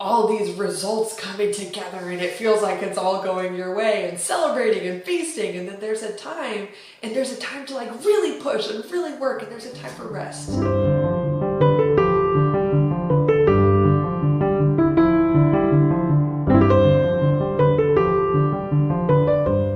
all these results coming together and it feels like it's all going your way and celebrating and feasting, and then there's a time to like really push and really work, and there's a time for rest.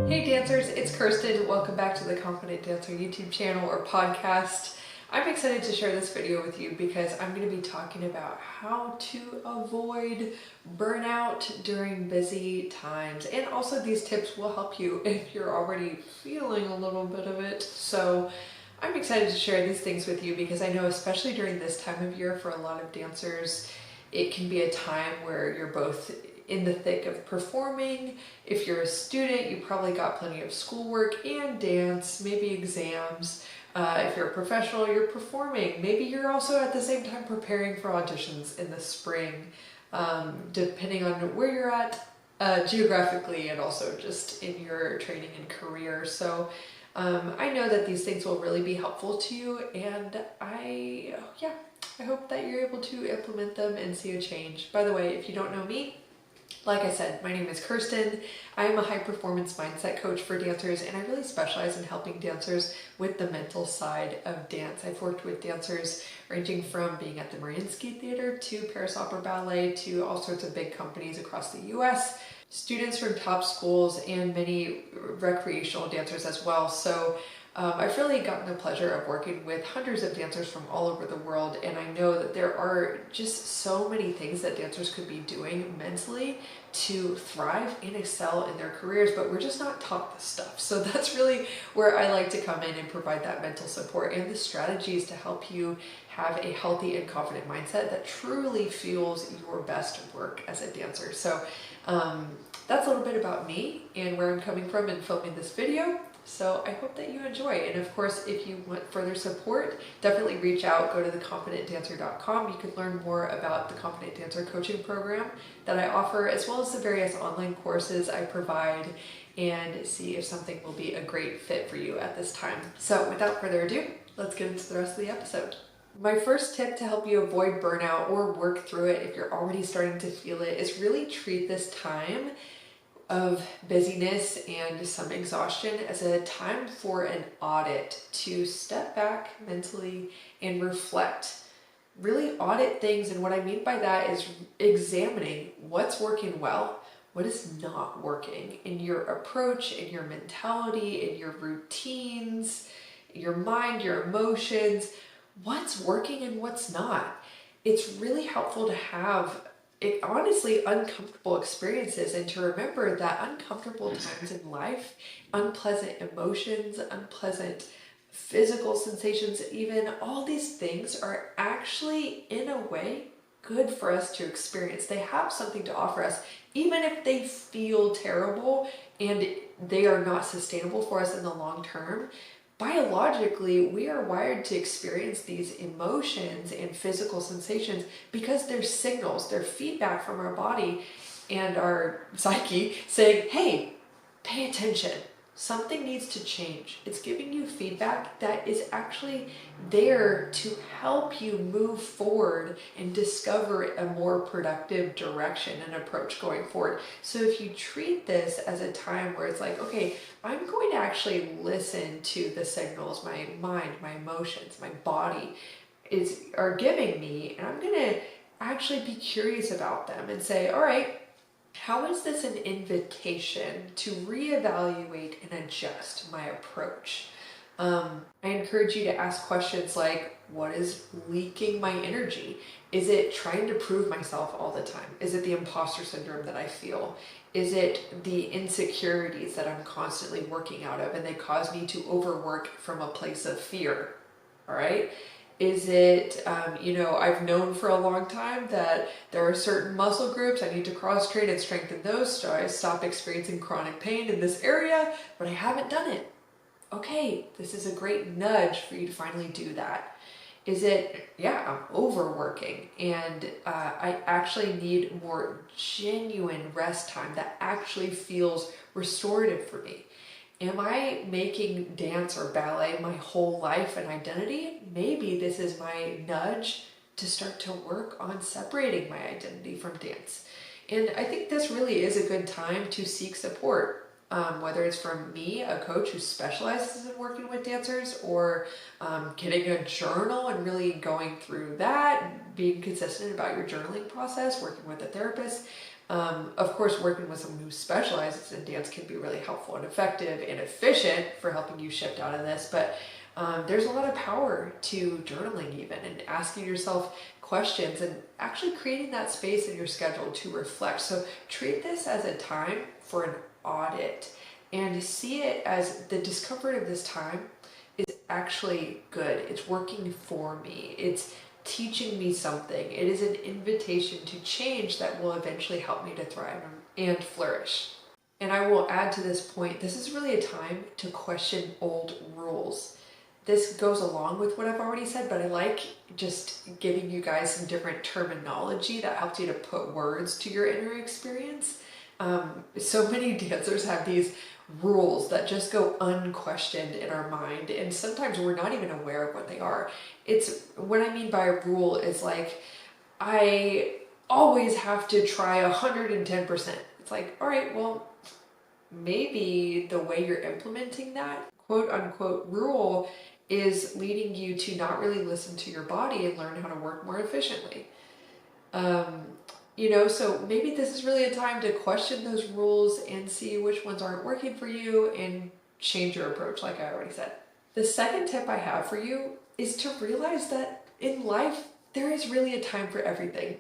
Hey dancers, it's Kirsten. Welcome back to the Confident Dancer YouTube channel or podcast. I'm excited to share this video with you because I'm going to be talking about how to avoid burnout during busy times. And also these tips will help you if you're already feeling a little bit of it. So I'm excited to share these things with you because I know especially during this time of year for a lot of dancers, it can be a time where you're both in the thick of performing. If you're a student, you probably got plenty of schoolwork and dance, maybe exams. If you're a professional, you're performing. Maybe you're also at the same time preparing for auditions in the spring, depending on where you're at geographically and also just in your training and career. So I know that these things will really be helpful to you, and I hope that you're able to implement them and see a change. By the way, if you don't know me, like I said, my name is Kirsten. I am a high performance mindset coach for dancers, and I really specialize in helping dancers with the mental side of dance. I've worked with dancers ranging from being at the Mariinsky Theater to Paris Opera Ballet to all sorts of big companies across the US, students from top schools, and many recreational dancers as well. So I've really gotten the pleasure of working with hundreds of dancers from all over the world, and I know that there are just so many things that dancers could be doing mentally to thrive and excel in their careers, but we're just not taught this stuff. So that's really where I like to come in and provide that mental support and the strategies to help you have a healthy and confident mindset that truly fuels your best work as a dancer. So that's a little bit about me and where I'm coming from in filming this video. So I hope that you enjoy. And of course, if you want further support, definitely reach out. Go to theconfidentdancer.com. You can learn more about the Confident Dancer coaching program that I offer, as well as the various online courses I provide, and see if something will be a great fit for you at this time. So without further ado, let's get into the rest of the episode. My first tip to help you avoid burnout or work through it if you're already starting to feel it is really treat this time of busyness and some exhaustion as a time for an audit, to step back mentally and reflect. Really audit things, and what I mean by that is examining what's working well, what is not working in your approach, in your mentality, in your routines, your mind, your emotions, what's working and what's not. It's really helpful to have honestly uncomfortable experiences and to remember that uncomfortable times in life, unpleasant emotions, unpleasant physical sensations, even all these things are actually in a way good for us to experience. They have something to offer us, even if they feel terrible and they are not sustainable for us in the long term. Biologically, we are wired to experience these emotions and physical sensations because they're signals, they're feedback from our body and our psyche saying, hey, pay attention. Something needs to change. It's giving you feedback that is actually there to help you move forward and discover a more productive direction and approach going forward. So if you treat this as a time where it's like, okay, I'm going to actually listen to the signals my mind, my emotions, my body are giving me, and I'm going to actually be curious about them and say, all right, how is this an invitation to reevaluate and adjust my approach? I encourage you to ask questions like, what is leaking my energy? Is it trying to prove myself all the time? Is it the imposter syndrome that I feel? Is it the insecurities that I'm constantly working out of and they cause me to overwork from a place of fear? All right. Is it, I've known for a long time that there are certain muscle groups I need to cross-train and strengthen those so I stop experiencing chronic pain in this area, but I haven't done it. Okay, this is a great nudge for you to finally do that. Is it, I'm overworking and I actually need more genuine rest time that actually feels restorative for me? Am I making dance or ballet my whole life and identity? Maybe this is my nudge to start to work on separating my identity from dance. And I think this really is a good time to seek support, whether it's from me, a coach who specializes in working with dancers, or getting a journal and really going through that, being consistent about your journaling process, working with a therapist. Of course, working with someone who specializes in dance can be really helpful and effective and efficient for helping you shift out of this, but there's a lot of power to journaling even, and asking yourself questions and actually creating that space in your schedule to reflect. So treat this as a time for an audit and see it as the discomfort of this time is actually good. It's working for me. It's teaching me something. It is an invitation to change that will eventually help me to thrive and flourish. And I will add to this point, this is really a time to question old rules. This goes along with what I've already said, but I like just giving you guys some different terminology that helps you to put words to your inner experience. So many dancers have these rules that just go unquestioned in our mind, and sometimes we're not even aware of what they are. It's what I mean by a rule is like, I always have to try 110%. It's like, all right, well, maybe the way you're implementing that quote unquote rule is leading you to not really listen to your body and learn how to work more efficiently. So maybe this is really a time to question those rules and see which ones aren't working for you and change your approach, like I already said. The second tip I have for you is to realize that in life, there is really a time for everything.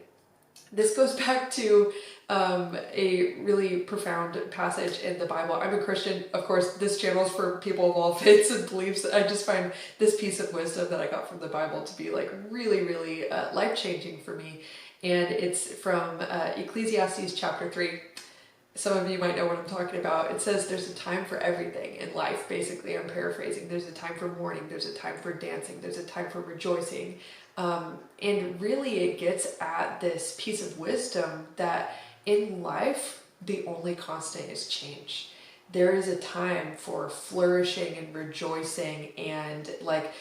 This goes back to a really profound passage in the Bible. I'm a Christian. Of course, this channel is for people of all faiths and beliefs. I just find this piece of wisdom that I got from the Bible to be like really, really life-changing for me. And it's from Ecclesiastes chapter 3. Some of you might know what I'm talking about. It says there's a time for everything in life, basically. I'm paraphrasing. There's a time for mourning. There's a time for dancing. There's a time for rejoicing. And really it gets at this piece of wisdom that in life, the only constant is change. There is a time for flourishing and rejoicing and like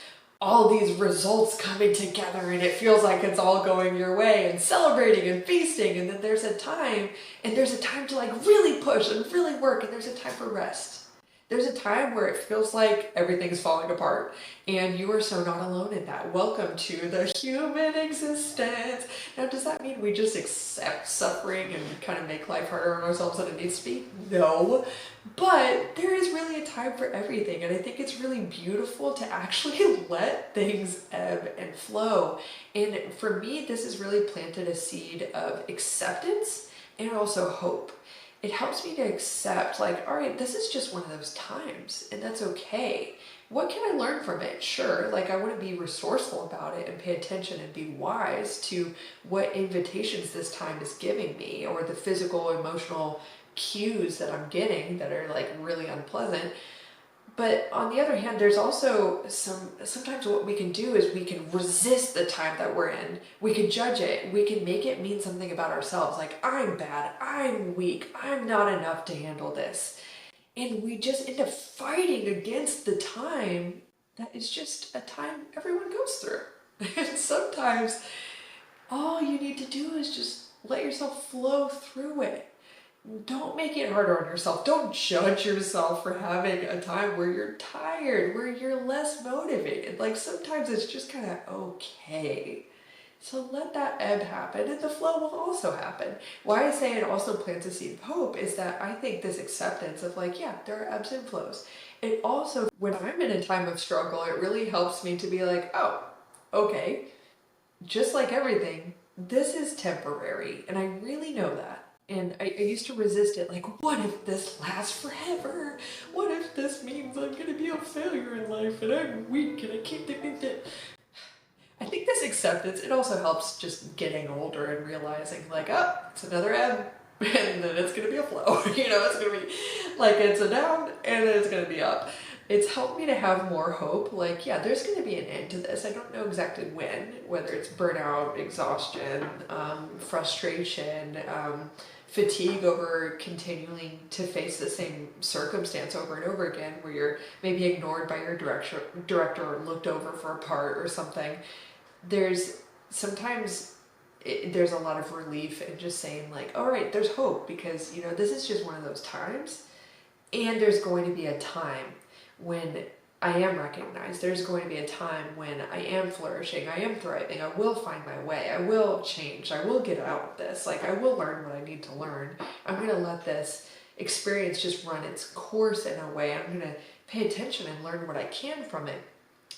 all these results coming together, and it feels like it's all going your way, and celebrating and feasting. And then there's a time to like really push and really work, and there's a time for rest. There's a time where it feels like everything's falling apart, and you are so not alone in that. Welcome to the human existence. Now, does that mean we just accept suffering and kind of make life harder on ourselves than it needs to be? No, but there is really a time for everything, and I think it's really beautiful to actually let things ebb and flow. And for me, this has really planted a seed of acceptance and also hope. It helps me to accept, like, all right, this is just one of those times, and that's okay. What can I learn from it? Sure, like I want to be resourceful about it and pay attention and be wise to what invitations this time is giving me, or the physical, emotional cues that I'm getting that are like really unpleasant. But on the other hand, there's also sometimes what we can do is we can resist the time that we're in. We can judge it. We can make it mean something about ourselves. Like, I'm bad, I'm weak, I'm not enough to handle this. And we just end up fighting against the time that is just a time everyone goes through. And sometimes all you need to do is just let yourself flow through it. Don't make it harder on yourself. Don't judge yourself for having a time where you're tired, where you're less motivated. Like sometimes it's just kind of okay. So let that ebb happen, and the flow will also happen. Why I say it also plants a seed of hope is that I think this acceptance of like, yeah, there are ebbs and flows. It also, when I'm in a time of struggle, it really helps me to be like, oh, okay, just like everything, this is temporary, and I really know that. And I used to resist it, like, what if this lasts forever? What if this means I'm gonna be a failure in life and I'm weak and I can't do it? I think this acceptance, it also helps just getting older and realizing like, oh, it's another ebb, and then it's gonna be a flow. It's gonna be like, it's a down and then it's gonna be up. It's helped me to have more hope. Like, yeah, there's gonna be an end to this. I don't know exactly when, whether it's burnout, exhaustion, frustration, fatigue over continuing to face the same circumstance over and over again, where you're maybe ignored by your director or looked over for a part or something. There's sometimes there's a lot of relief in just saying like, all right, there's hope, because you know, this is just one of those times, and there's going to be a time when I am recognized. There's going to be a time when I am flourishing, I am thriving, I will find my way, I will change, I will get out of this, like I will learn what I need to learn. I'm going to let this experience just run its course in a way. I'm going to pay attention and learn what I can from it.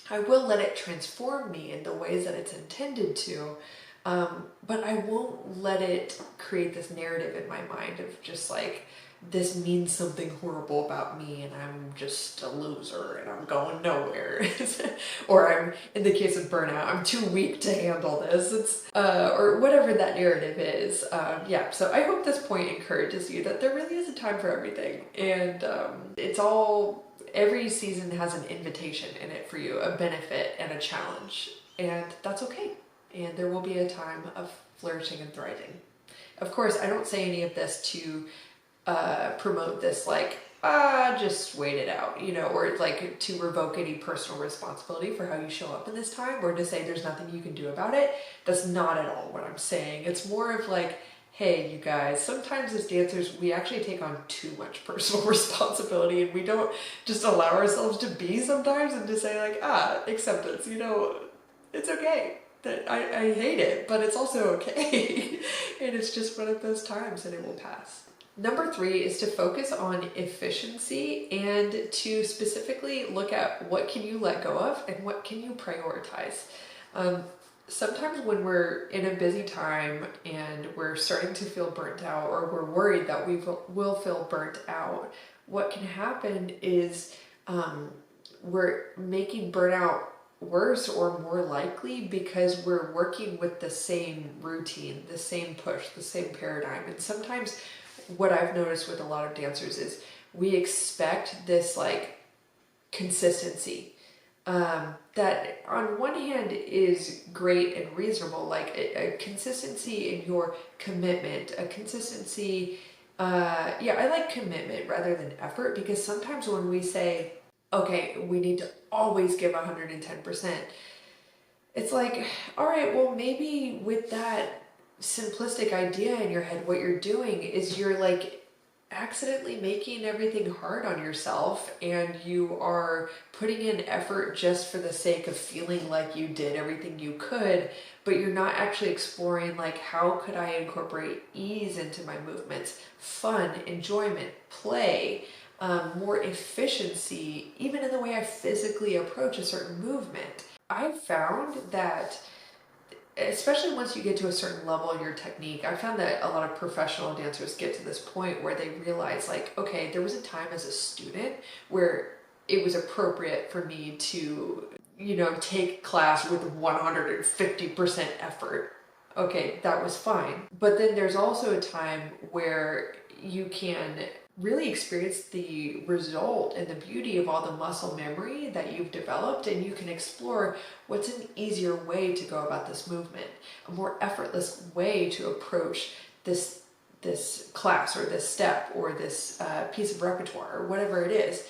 I will let it transform me in the ways that it's intended to, but I won't let it create this narrative in my mind of just like, this means something horrible about me and I'm just a loser and I'm going nowhere. Or I'm, in the case of burnout, I'm too weak to handle this. It's, or whatever that narrative is. Yeah, so I hope this point encourages you that there really is a time for everything. And it's all, every season has an invitation in it for you, a benefit and a challenge. And that's okay. And there will be a time of flourishing and thriving. Of course, I don't say any of this to promote this like, just wait it out, you know, or like to revoke any personal responsibility for how you show up in this time, or to say there's nothing you can do about it. That's not at all what I'm saying. It's more of like, hey, you guys, sometimes as dancers, we actually take on too much personal responsibility and we don't just allow ourselves to be sometimes and to say like, acceptance, you know, it's okay. That I hate it, but it's also okay. And it's just one of those times and it will pass. Number 3 is to focus on efficiency and to specifically look at what can you let go of and what can you prioritize. Sometimes when we're in a busy time and we're starting to feel burnt out, or we're worried that we will feel burnt out, what can happen is we're making burnout worse or more likely because we're working with the same routine, the same push, the same paradigm. And sometimes what I've noticed with a lot of dancers is we expect this like consistency that on one hand is great and reasonable, like a consistency in your commitment, a consistency, yeah, I like commitment rather than effort, because sometimes when we say, okay, we need to always give 110%, it's like, all right, well, maybe with that simplistic idea in your head, what you're doing is you're like accidentally making everything hard on yourself, and you are putting in effort just for the sake of feeling like you did everything you could, but you're not actually exploring like, how could I incorporate ease into my movements, fun, enjoyment, play, more efficiency, even in the way I physically approach a certain movement. I've found that, especially once you get to a certain level in your technique, I found that a lot of professional dancers get to this point where they realize like, okay, there was a time as a student where it was appropriate for me to, you know, take class with 150% effort. Okay, that was fine. But then there's also a time where you can really experience the result and the beauty of all the muscle memory that you've developed, and you can explore what's an easier way to go about this movement, a more effortless way to approach this class or this step or this piece of repertoire or whatever it is.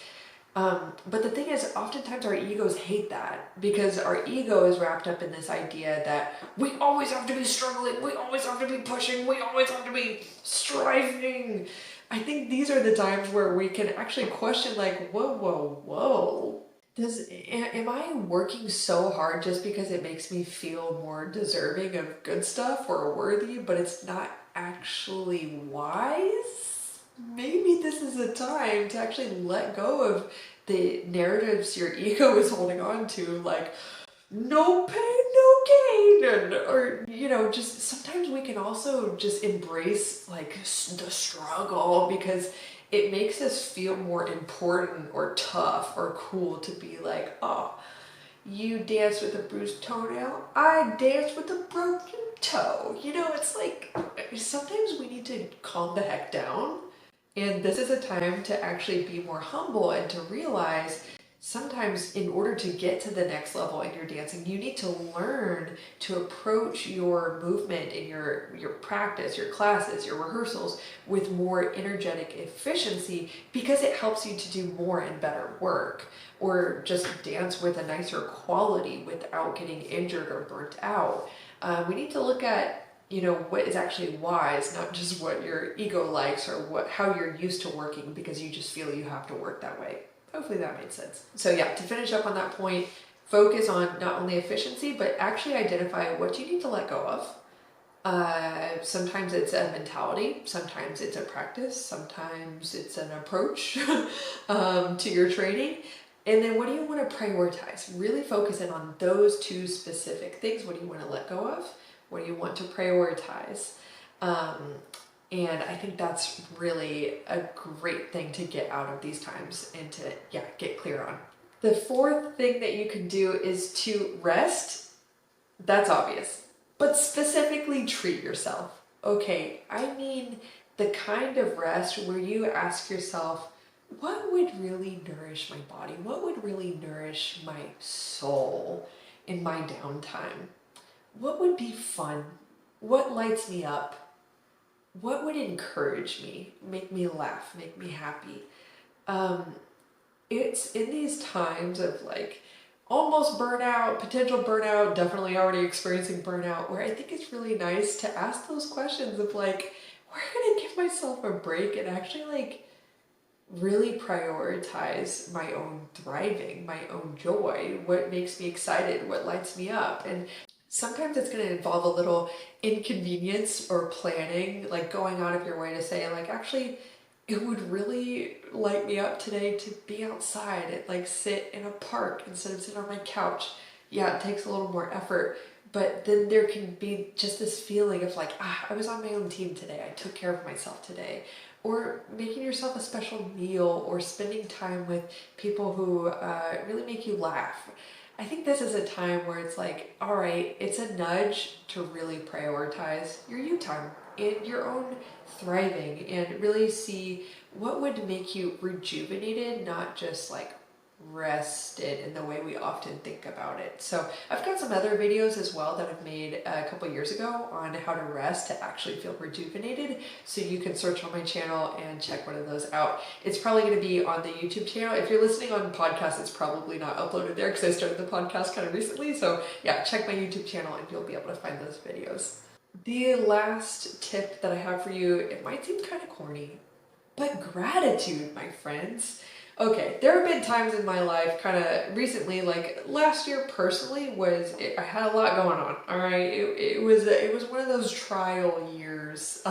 But the thing is, oftentimes our egos hate that, because our ego is wrapped up in this idea that we always have to be struggling, we always have to be pushing, we always have to be striving. I think these are the times where we can actually question like, whoa. Am I working so hard just because it makes me feel more deserving of good stuff or worthy, but it's not actually wise? Maybe this is a time to actually let go of the narratives your ego is holding on to, like, no pain, no gain, or, you know, just sometimes we can also just embrace like the struggle, because it makes us feel more important or tough or cool to be like, oh, you dance with a bruised toenail, I dance with a broken toe. You know, it's like sometimes we need to calm the heck down. And this is a time to actually be more humble and to realize sometimes in order to get to the next level in your dancing, you need to learn to approach your movement in your practice, your classes, your rehearsals with more energetic efficiency, because it helps you to do more and better work, or just dance with a nicer quality without getting injured or burnt out. We need to look at, what is actually wise, not just what your ego likes or how you're used to working because you just feel you have to work that way. Hopefully that made sense. So yeah, to finish up on that point, focus on not only efficiency, but actually identify what you need to let go of. Sometimes it's a mentality, sometimes it's a practice, sometimes it's an approach to your training. And then what do you want to prioritize? Really focus in on those two specific things. What do you want to let go of? What do you want to prioritize? And I think that's really a great thing to get out of these times and to, get clear on. The fourth thing that you can do is to rest. That's obvious. But specifically treat yourself. Okay, I mean the kind of rest where you ask yourself, what would really nourish my body? What would really nourish my soul in my downtime? What would be fun? What lights me up? What would encourage me, make me laugh, make me happy? It's in these times of almost burnout, potential burnout, definitely already experiencing burnout, where I think it's really nice to ask those questions of where can I give myself a break and actually really prioritize my own thriving, my own joy, what makes me excited, what lights me up. And sometimes it's going to involve a little inconvenience or planning, going out of your way to say actually, it would really light me up today to be outside and sit in a park instead of sitting on my couch. Yeah, it takes a little more effort, but then there can be just this feeling of I was on my own team today. I took care of myself today. Or making yourself a special meal or spending time with people who really make you laugh. I think this is a time where it's all right, it's a nudge to really prioritize your you time and your own thriving and really see what would make you rejuvenated, not just rested in the way we often think about it. So I've got some other videos as well that I've made a couple years ago on how to rest to actually feel rejuvenated. So you can search on my channel and check one of those out. It's probably going to be on the YouTube channel. If you're listening on podcast, it's probably not uploaded there because I started the podcast kind of recently. So yeah, check my YouTube channel and you'll be able to find those videos. The last tip that I have for you, it might seem kind of corny, but gratitude, my friends. Okay, there have been times in my life kind of recently, last year personally I had a lot going on, all right? It was one of those trial years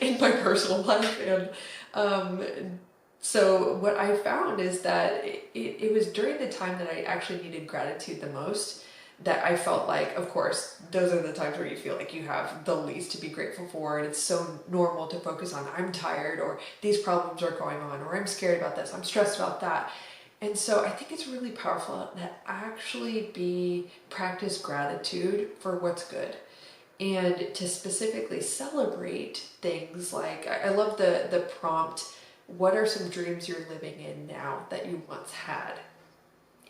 in my personal life. And so what I found is that it was during the time that I actually needed gratitude the most that I felt of course, those are the times where you feel like you have the least to be grateful for, and it's so normal to focus on, I'm tired, or these problems are going on, or I'm scared about this, I'm stressed about that. And so I think it's really powerful to actually practice gratitude for what's good, and to specifically celebrate things I love the prompt, what are some dreams you're living in now that you once had?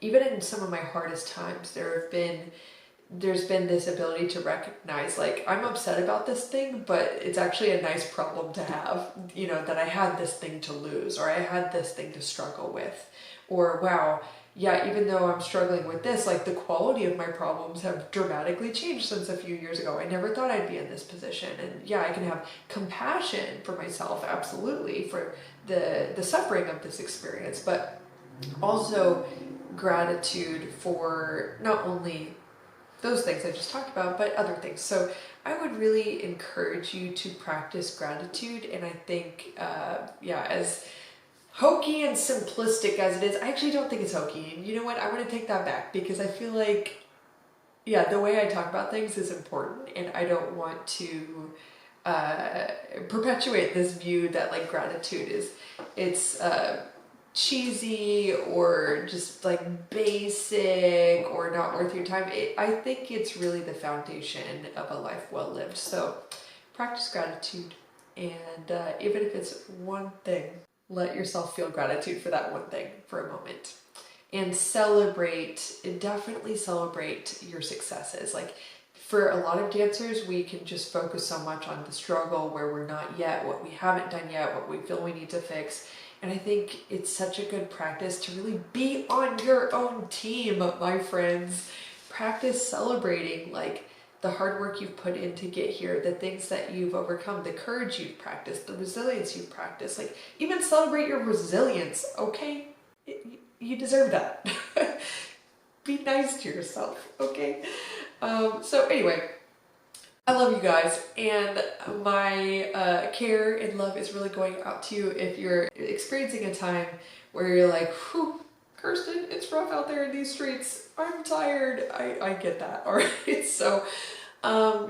Even in some of my hardest times, there's been this ability to recognize I'm upset about this thing, but it's actually a nice problem to have, that I had this thing to lose, or I had this thing to struggle with, or wow, yeah, even though I'm struggling with this, the quality of my problems have dramatically changed since a few years ago. I never thought I'd be in this position. And yeah, I can have compassion for myself, absolutely, for the suffering of this experience, but also gratitude for not only those things I just talked about, but other things. So I would really encourage you to practice gratitude. And I think, as hokey and simplistic as it is, I actually don't think it's hokey. And you know what? I'm going to take that back because I feel the way I talk about things is important. And I don't want to perpetuate this view that gratitude it's cheesy or just basic or not worth your time. I think it's really the foundation of a life well lived. So practice gratitude, and even if it's one thing, let yourself feel gratitude for that one thing for a moment, and definitely celebrate your successes. For a lot of dancers, we can just focus so much on the struggle, where we're not yet, what we haven't done yet, what we feel we need to fix. And I think it's such a good practice to really be on your own team, my friends. Practice celebrating the hard work you've put in to get here, the things that you've overcome, the courage you've practiced, the resilience you've practiced. Like, even celebrate your resilience, okay? You deserve that. Be nice to yourself, okay? So anyway, I love you guys, and my care and love is really going out to you if you're experiencing a time where you're like, whew, Kirsten, it's rough out there in these streets. I'm tired. I get that. All right. So,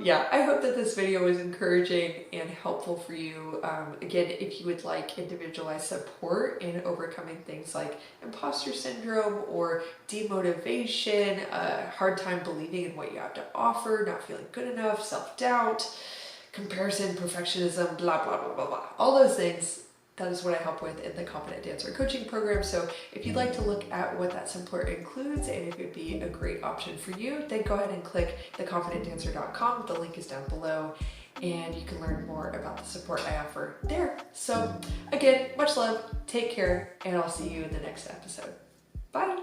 yeah, I hope that this video was encouraging and helpful for you. Again, if you would like individualized support in overcoming things like imposter syndrome or demotivation, hard time believing in what you have to offer, not feeling good enough, self-doubt, comparison, perfectionism, blah, blah, blah, blah, blah. All those things, that is what I help with in the Confident Dancer coaching program. So if you'd like to look at what that support includes and if it'd be a great option for you, then go ahead and click theconfidentdancer.com. The link is down below, and you can learn more about the support I offer there. So again, much love, take care, and I'll see you in the next episode. Bye.